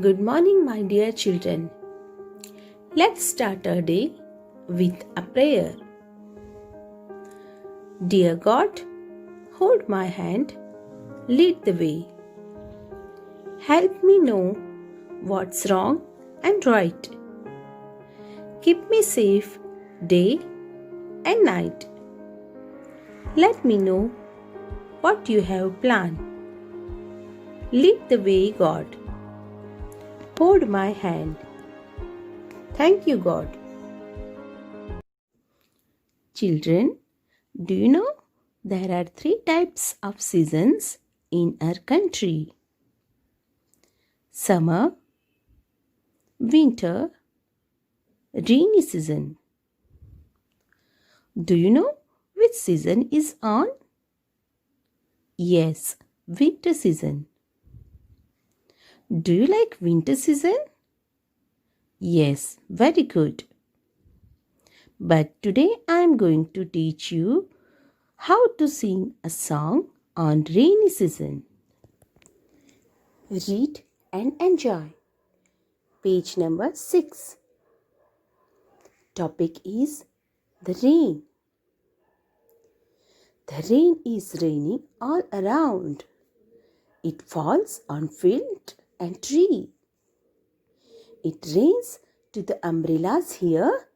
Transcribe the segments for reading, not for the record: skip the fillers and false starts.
Good morning, my dear children. Let's start our day with a prayer. Dear God, hold my hand, lead the way. Help me know what's wrong and right. Keep me safe day and night. Let me know what you have planned. Lead the way, God. Hold my hand. Thank you, God. Children, do you know there are three types of seasons in our country? Summer, winter, rainy season. Do you know which season is on? Yes, winter season. Do you like winter season? Yes, very good. But today I am going to teach you how to sing a song on rainy season. Read and enjoy. Page number 6. Topic is the rain. The rain is raining all around. It falls on field and tree. It rains to the umbrellas here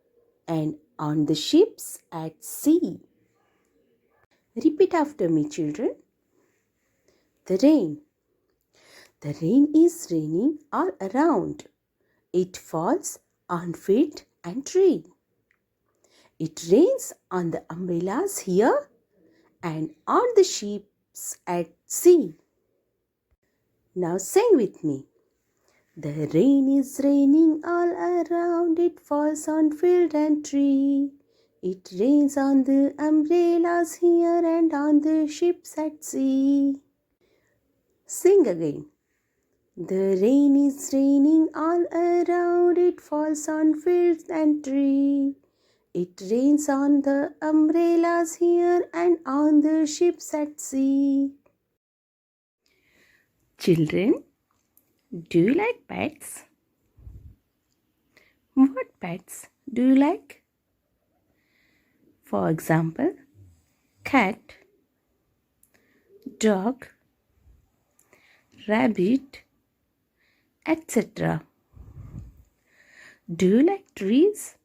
and on the ships at sea. Repeat after me, children. The rain. The rain is raining all around. It falls on field and tree. It rains on the umbrellas here and on the ships at sea. Now sing with me. The rain is raining all around, it falls on field and tree. It rains on the umbrellas here and on the ships at sea. Sing again. The rain is raining all around, it falls on fields and tree. It rains on the umbrellas here and on the ships at sea. Children, do you like pets? What pets do you like? For example, cat, dog, rabbit, etc. Do you like trees?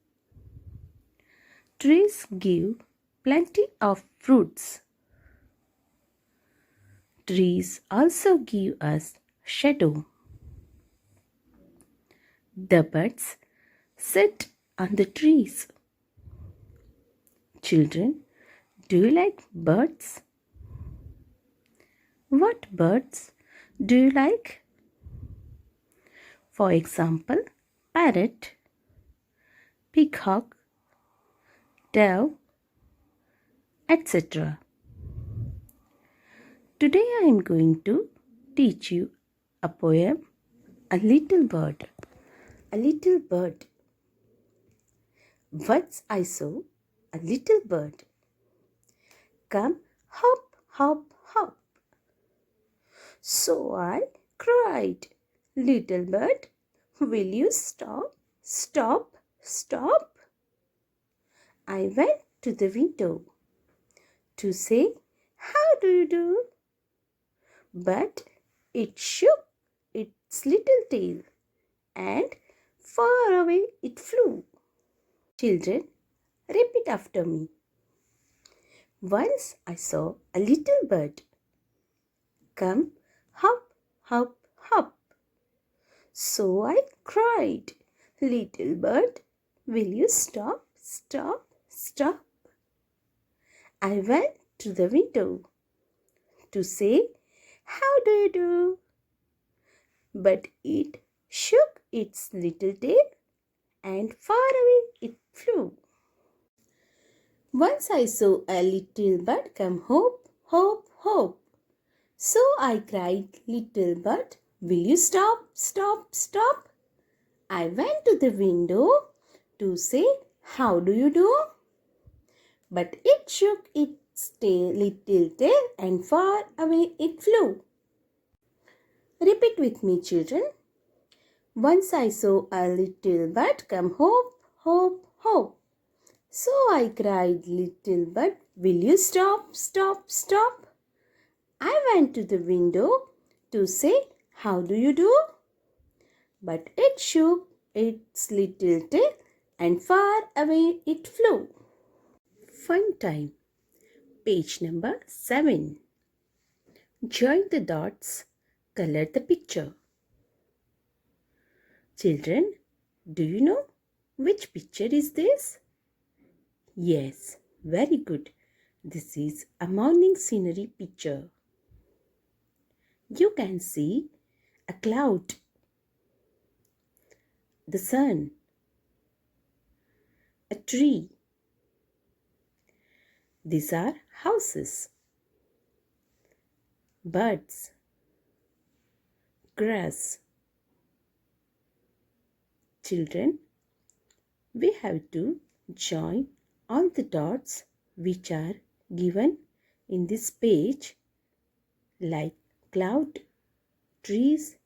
Trees give plenty of fruits. Trees also give us shadow. The birds sit on the trees. Children, do you like birds? What birds do you like? For example, parrot, peacock, dove, etc. Today I am going to teach you a poem, A Little Bird. A little bird. Once I saw a little bird come hop, hop, hop. So I cried, Little bird, will you stop, stop, stop? I went to the window to say, how do you do? But it shook its little tail and far away it flew. Children, repeat after me. Once I saw a little bird come hop, hop, hop. So I cried, Little bird, will you stop, stop, stop? I went to the window to say, how do you do? But it shook its little tail and far away it flew. Once I saw a little bird come hop, hop, hop. So I cried, Little bird, will you stop, stop, stop? I went to the window to say, how do you do? But it shook its little tail and far away it flew. Repeat with me, children. Once I saw a little bird come hop, hop, hop. So I cried, little bird, will you stop, stop, stop? I went to the window to say, how do you do? But it shook its little tail and far away it flew. Fun time. Page number 7. Join the dots. Color the picture. Children, do you know which picture is this? Yes, very good. This is a morning scenery picture. You can see a cloud, the sun, a tree. These are houses, birds, grass. Children, we have to join all the dots which are given in this page, like cloud, trees,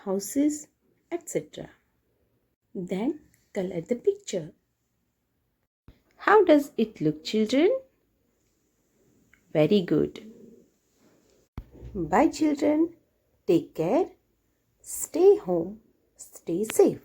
houses, etc. Then color the picture. How does it look, children? Very good. Bye, children. Take care. Stay home. Stay safe.